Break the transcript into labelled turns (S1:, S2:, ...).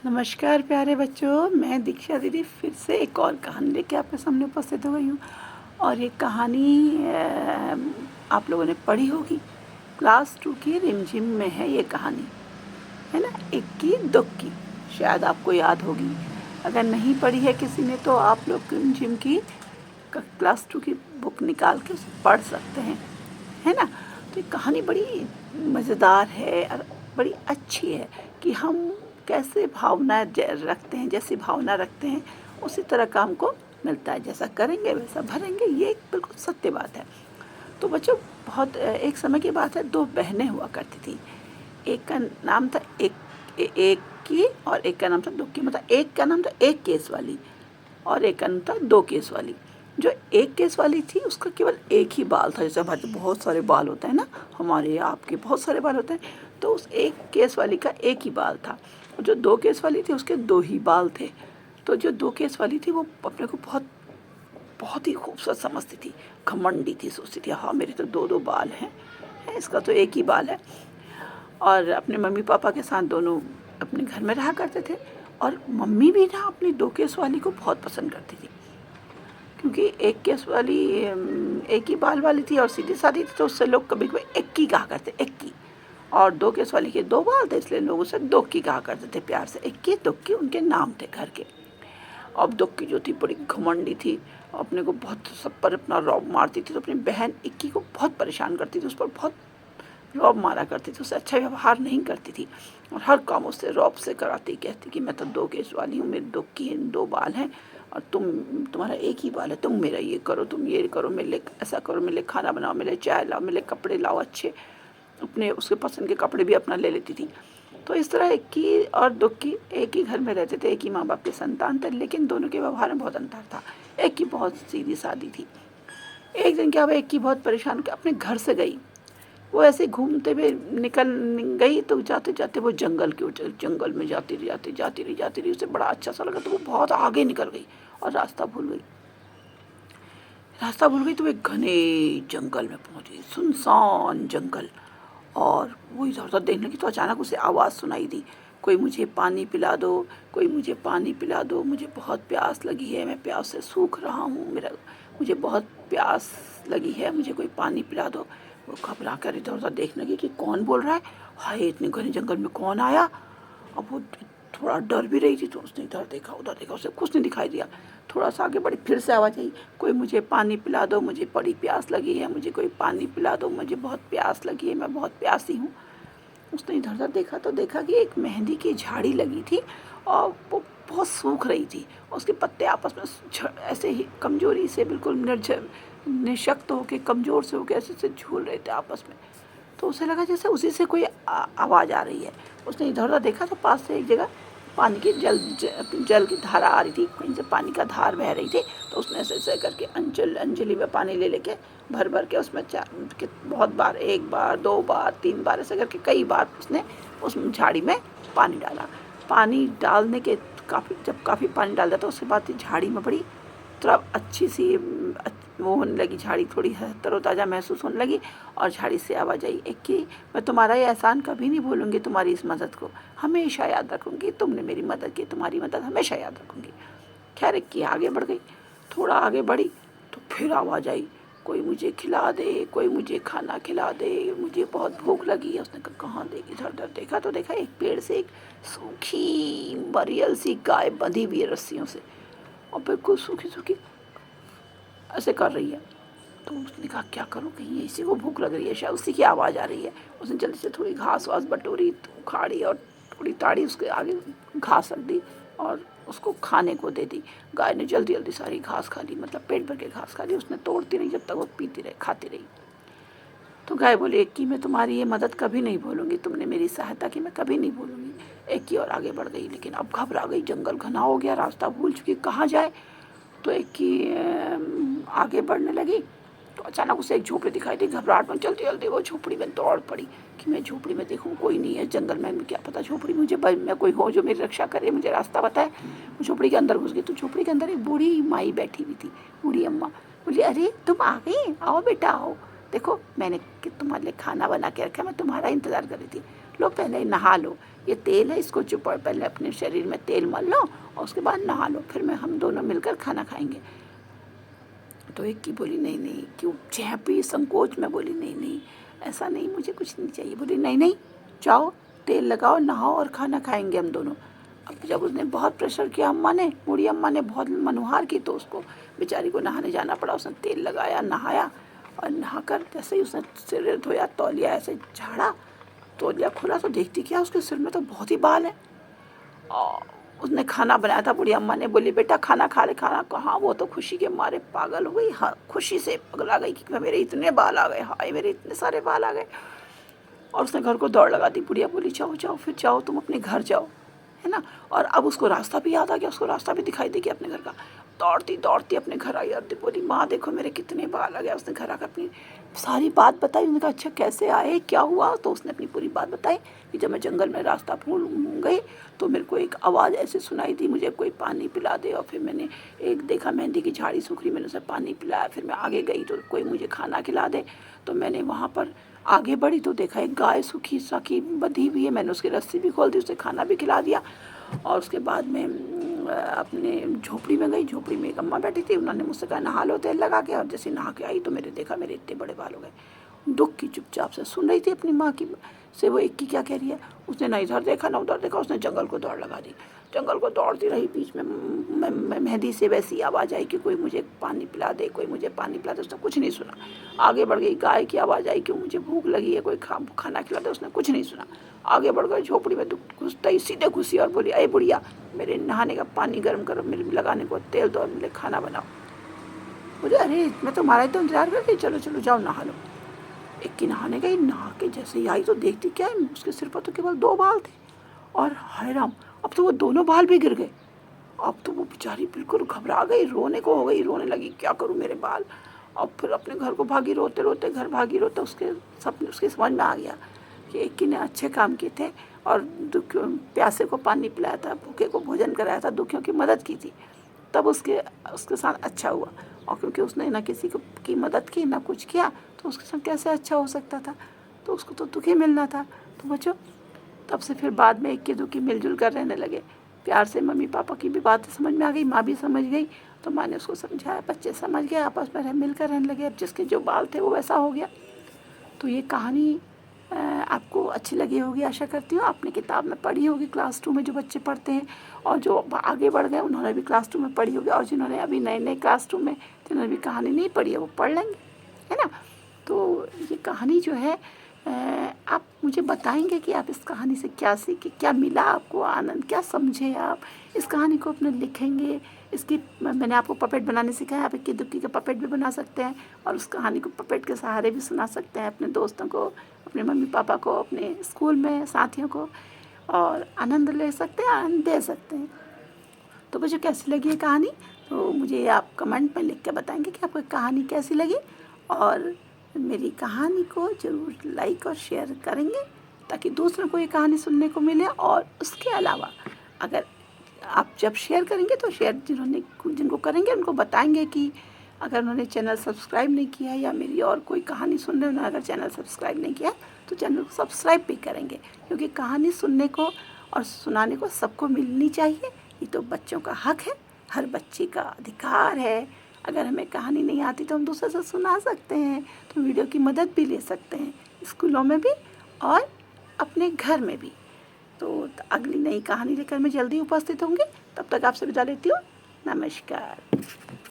S1: नमस्कार प्यारे बच्चों, मैं दीक्षा दीदी फिर से एक और कहानी लेके आपके सामने उपस्थित हो गई हूँ। और ये कहानी आप लोगों ने पढ़ी होगी। क्लास 2 की रिमझिम में है ये कहानी, है ना। इक्की दुक्की शायद आपको याद होगी। अगर नहीं पढ़ी है किसी ने तो आप लोग रिमझिम की क्लास 2 की बुक निकाल के उसे पढ़ सकते हैं, है ना। तो ये कहानी बड़ी मज़ेदार है और बड़ी अच्छी है कि हम कैसे भावना रखते हैं, जैसी भावना रखते हैं उसी तरह का हमको मिलता है। जैसा करेंगे वैसा भरेंगे, ये एक बिल्कुल सत्य बात है। तो बच्चों, बहुत एक समय की बात है, दो बहनें हुआ करती थी। एक का नाम था एक की और एक का नाम था दुक्की। मतलब एक का नाम था एक केस वाली और एक का नाम था दो केस वाली। जो एक केस वाली थी उसका केवल एक ही बाल था। जैसे हमारे बहुत सारे बाल होते हैं ना, हमारे आपके बहुत सारे बाल होते हैं, तो उस एक केस वाली का एक ही बाल था। और जो दो केस वाली थी उसके दो ही बाल थे। तो जो दो केस वाली थी वो अपने को बहुत बहुत ही खूबसूरत समझती थी, घमंडी थी, सोचती थी हाँ मेरे तो दो दो बाल हैं, इसका तो एक ही बाल है। और अपने मम्मी पापा के साथ दोनों अपने घर में रहा करते थे। और मम्मी भी ना अपनी दो केस वाली को बहुत पसंद करती थी, क्योंकि एक केस वाली एक ही बाल वाली थी और सीधी सादी थी, तो उससे लोग कभी कभी एक्की कहा करते, एक्की। और दो केस वाली के दो बाल थे, इसलिए लोग उसे दोक्की कहा करते थे प्यार से। एक्की दुक्की उनके नाम थे घर के। अब दुक्की जो थी बड़ी घमंडी थी, अपने को बहुत सब पर अपना रौब मारती थी। तो अपनी बहन इक्की को बहुत परेशान करती थी, उस पर बहुत रौब मारा करती थी, उससे अच्छा व्यवहार नहीं करती थी और हर काम उससे रौब से कराती। कहती कि मैं तो दो केस वाली हूँ, मेरे दो की दो बाल हैं और तुम्हारा एक ही बाल है, तुम मेरा ये करो, तुम ये करो, मेरे लिए ऐसा करो, मेरे लिए खाना बनाओ, मेरे लिए चाय लाओ, मेरे लिए कपड़े लाओ अच्छे, अपने उसके पसंद के कपड़े भी अपना ले लेती थी। तो इस तरह इक्की और दुक्की एक ही घर में रहते थे, एक ही माँ बाप के संतान थे, लेकिन दोनों के व्यवहार में बहुत अंतर था। एक की बहुत सीधी सादी थी। एक दिन क्या हुआ, एक की बहुत परेशान होकर अपने घर से गई। वो ऐसे घूमते हुए निकल गई, तो जाते जाते वो जंगल में जाती रही। उसे बड़ा अच्छा सा लगा, तो वो बहुत आगे निकल गई और रास्ता भूल गई। तो वो एक घने जंगल में पहुंच गई, सुनसान जंगल। और वो इधर उधर देखने लगी तो अचानक उसे आवाज़ सुनाई दी, कोई मुझे पानी पिला दो, कोई मुझे पानी पिला दो, मुझे बहुत प्यास लगी है, मैं प्यास से सूख रहा हूँ, मुझे बहुत प्यास लगी है, मुझे कोई पानी पिला दो। वो घबरा कर इधर उधर देखने लगी कि कौन बोल रहा है, हाय इतने घने जंगल में कौन आया। अब वो थोड़ा डर भी रही थी, तो उसने इधर देखा उधर देखा, उसे कुछ नहीं दिखाई दिया। थोड़ा सा आगे बढ़ी, फिर से आवाज़ आई, कोई मुझे पानी पिला दो, मुझे बड़ी प्यास लगी है, मुझे कोई पानी पिला दो, मुझे बहुत प्यास लगी है, मैं बहुत प्यासी हूँ। उसने इधर उधर देखा तो देखा कि एक मेहंदी की झाड़ी लगी थी और वो बहुत सूख रही थी। उसके पत्ते आपस में ऐसे ही कमजोरी से बिल्कुल निशक्त होके, कमज़ोर से होके ऐसे झूल रहे थे आपस में। तो उसे लगा जैसे उसी से कोई आवाज़ आ रही है। उसने इधर उधर देखा तो पास से एक जगह पानी की जल की धारा आ रही थी, कहीं से पानी का धार बह रही थी। तो उसने ऐसे ऐसे करके अंजलि में पानी ले लेके भर भर के उसमें बहुत बार, एक बार, दो बार, तीन बार, ऐसे करके कई बार उसने उस झाड़ी में पानी डाला। पानी डालने के जब काफ़ी पानी डाल दिया तो उसके बाद झाड़ी में बड़ी थोड़ा अच्छी सी वो होने लगी, झाड़ी थोड़ी तरोताज़ा महसूस होने लगी। और झाड़ी से आवाज़ आई, एक कि मैं तुम्हारा ये एहसान कभी नहीं भूलूंगी, तुम्हारी इस मदद को हमेशा याद रखूंगी, तुमने मेरी मदद की, तुम्हारी मदद हमेशा याद रखूंगी। खैर इक्की आगे बढ़ गई, थोड़ा आगे बढ़ी तो फिर आवाज़ आई, कोई मुझे खिला दे, कोई मुझे खाना खिला दे, मुझे बहुत भूख लगी है। उसने कहा कहाँ देगी, इधर उधर देखा तो देखा एक पेड़ से एक सूखी बरियल सी गाय बंधी हुई है रस्सियों से, और बिल्कुल सूखी सूखी ऐसे कर रही है। तो उसने कहा क्या करूँ, कहीं इसी को भूख लग रही है, शायद उसी की आवाज़ आ रही है। उसने जल्दी से थोड़ी घास वास बटोरी, उखाड़ी और थोड़ी ताड़ी उसके आगे घास रख दी और उसको खाने को दे दी। गाय ने जल्दी जल्दी सारी घास खा ली, मतलब पेट भर के घास खा ली। उसने तोड़ती रही जब तक वो पीती रही, खाती रही। तो गाय बोली, एक की मैं तुम्हारी ये मदद कभी नहीं भूलूंगी, तुमने मेरी सहायता की मैं कभी नहीं भूलूंगी। एक की और आगे बढ़ गई, लेकिन अब घबरा गई, जंगल घना हो गया, रास्ता भूल चुकी, कहाँ जाए। तो एक की आगे बढ़ने लगी तो अचानक उसे एक झोपड़ी दिखाई दी। घबराहट में जल्दी जल्दी वो झोपड़ी में दौड़ पड़ी कि मैं झोपड़ी में देखूं, कोई नहीं है जंगल में, क्या पता झोपड़ी मुझे मैं कोई हो जो मेरी रक्षा करे, मुझे रास्ता बताए। वो झोपड़ी के अंदर घुस गई तो झोपड़ी के अंदर एक बूढ़ी माई बैठी हुई थी, बूढ़ी अम्मा। बोली, अरे तुम आ गई, आओ बेटा आओ, देखो मैंने तुम्हारे लिए खाना बना के रखा, मैं तुम्हारा इंतजार कर रही थी, लो, पहले नहा लो, ये तेल है, इसको चुपड़ पहले अपने शरीर में तेल मल लो और उसके बाद नहा लो, फिर हम दोनों मिलकर खाना खाएंगे। तो एक की बोली नहीं नहीं, क्यों झेपी संकोच में बोली नहीं नहीं, ऐसा नहीं, मुझे कुछ नहीं चाहिए। बोली नहीं नहीं, जाओ तेल लगाओ, नहाओ और खाना खाएंगे हम दोनों। अब जब उसने बहुत प्रेशर किया, अम्मा ने, बूढ़ी अम्मा ने बहुत मनुहार की, तो उसको बेचारी को नहाने जाना पड़ा। उसने तेल लगाया, नहाया, और नहाकर जैसे ही उसने सिर धोया, तौलिया ऐसे झाड़ा, तौलिया खुला तो देखती क्या, उसके सिर में तो बहुत ही बाल है। और उसने खाना बनाया था, बूढ़ी अम्मा ने बोली बेटा खाना खा ले। खाना कहाँ, वो तो खुशी के मारे पागल हो गई, हाँ खुशी से पगला गई कि मेरे इतने बाल आ गए, हाय मेरे इतने सारे बाल आ गए। और उसने घर को दौड़ लगा दी। बुढ़िया बोली जाओ जाओ, फिर जाओ तुम अपने घर जाओ, है ना। और अब उसको रास्ता भी याद आ गया, उसको रास्ता भी दिखाई दे गया अपने घर का। दौड़ती दौड़ती अपने घर आई और बोली माँ देखो मेरे कितने बाल आ गए। उसने घर आकर अपनी सारी बात बताई। उसने कहा अच्छा कैसे आए, क्या हुआ। तो उसने अपनी पूरी बात बताई कि जब मैं जंगल में रास्ता भूल गई तो मेरे को एक आवाज़ ऐसे सुनाई दी, मुझे कोई पानी पिला दे। और फिर मैंने एक देखा मेहंदी की झाड़ी सूख रही, मैंने उसे पानी पिलाया। फिर मैं आगे गई तो कोई मुझे खाना खिला दे। तो मैंने वहाँ पर आगे बढ़ी तो देखा एक गाय सूखी साखी बंधी हुई है, मैंने उसकी रस्सी भी खोल दी, उसे खाना भी खिला दिया। और उसके बाद में अपने झोपड़ी में गई। झोपड़ी में एक अम्मा बैठी थी, उन्होंने मुझसे कहा नहा लो तेल लगा के। और जैसे नहा के आई तो मेरे देखा मेरे इतने बड़े बाल हो गए। दुख की चुपचाप से सुन रही थी अपनी माँ की से, वो एक की क्या कह रही है। उसने ना इधर देखा ना उधर देखा, उसने जंगल को दौड़ लगा दी। जंगल को दौड़ती रही, बीच में मेहंदी से वैसी आवाज़ आई कि कोई मुझे पानी पिला दे, कोई मुझे पानी पिला दे। उसने कुछ नहीं सुना, आगे बढ़ गई। गाय की आवाज़ आई कि मुझे भूख लगी है, कोई खाना खिला दे। उसने कुछ नहीं सुना, आगे बढ़ गई। झोपड़ी में घुसता ही सीधे घुसी और बोली अरे बुढ़िया मेरे नहाने का पानी गर्म करो, मेरे लगाने को तेल दो और मेरे खाना बनाओ। बोले अरे मैं तो तुम्हारा ही तो इंतजार कर रही, चलो चलो जाओ नहा लो। एक की नहाने गई, नहा के जैसे ही आई तो देखती क्या है, उसके सिर पर तो केवल 2 बाल थे। और हाय राम, अब तो वो दोनों बाल भी गिर गए। अब तो वो बेचारी बिल्कुल घबरा गई, रोने को हो गई, रोने लगी क्या करूँ मेरे बाल। अब फिर अपने घर को भागी, रोते रोते घर भागी। रोते उसके समझ में आ गया कि एक की ने अच्छे काम किए थे और प्यासे को पानी पिलाया था, भूखे को भोजन कराया था, दुखियों की मदद की थी, तब उसके साथ अच्छा हुआ। और क्योंकि उसने ना किसी की मदद की ना कुछ किया तो उसके साथ कैसे अच्छा हो सकता था, तो उसको तो दुखी मिलना था। तो बच्चों तब से फिर बाद में इक्की दुक्की मिलजुल कर रहने लगे। प्यार से मम्मी पापा की भी बातें समझ में आ गई, माँ भी समझ गई, तो माँ ने उसको समझाया, बच्चे समझ गए, आपस में मिलकर रहने लगे। अब जिसके जो बाल थे वो वैसा हो गया। तो ये कहानी आपको अच्छी लगी होगी, आशा करती हूँ। आपने किताब में पढ़ी होगी क्लास 2 में जो बच्चे पढ़ते हैं, और जो आगे बढ़ गए उन्होंने भी क्लास 2 में पढ़ी होगी, और जिन्होंने अभी नए नए क्लास 2 में जिन्होंने भी कहानी नहीं पढ़ी है वो पढ़ लेंगे, है ना। तो ये कहानी जो है आप मुझे बताएंगे कि आप इस कहानी से क्या सीखे, क्या मिला आपको आनंद, क्या समझे आप। इस कहानी को अपने लिखेंगे। इसकी मैंने आपको पपेट बनाने सिखाया, आप इक्की दुक्की का पपेट भी बना सकते हैं और उस कहानी को पपेट के सहारे भी सुना सकते हैं अपने दोस्तों को, अपने मम्मी पापा को, अपने स्कूल में साथियों को, और आनंद ले सकते हैं, आनंद दे सकते हैं। तो मुझे कैसी लगी ये कहानी, तो मुझे आप कमेंट में लिख के बताएंगे कि आपको कहानी कैसी लगी। और मेरी कहानी को ज़रूर लाइक और शेयर करेंगे ताकि दूसरों को ये कहानी सुनने को मिले। और उसके अलावा अगर आप जब शेयर करेंगे तो शेयर जिनको करेंगे उनको बताएंगे कि अगर उन्होंने चैनल सब्सक्राइब नहीं किया या मेरी और कोई कहानी सुन रहे उन्होंने अगर चैनल सब्सक्राइब नहीं किया तो चैनल को सब्सक्राइब भी करेंगे, क्योंकि कहानी सुनने को और सुनाने को सबको मिलनी चाहिए। ये तो बच्चों का हक है, हर बच्चे का अधिकार है। अगर हमें कहानी नहीं आती तो हम दूसरे से सुना सकते हैं, तो वीडियो की मदद भी ले सकते हैं, स्कूलों में भी और अपने घर में भी। तो अगली नई कहानी लेकर मैं जल्दी उपस्थित होंगी, तब तक आपसे विदा लेती हूँ। नमस्कार।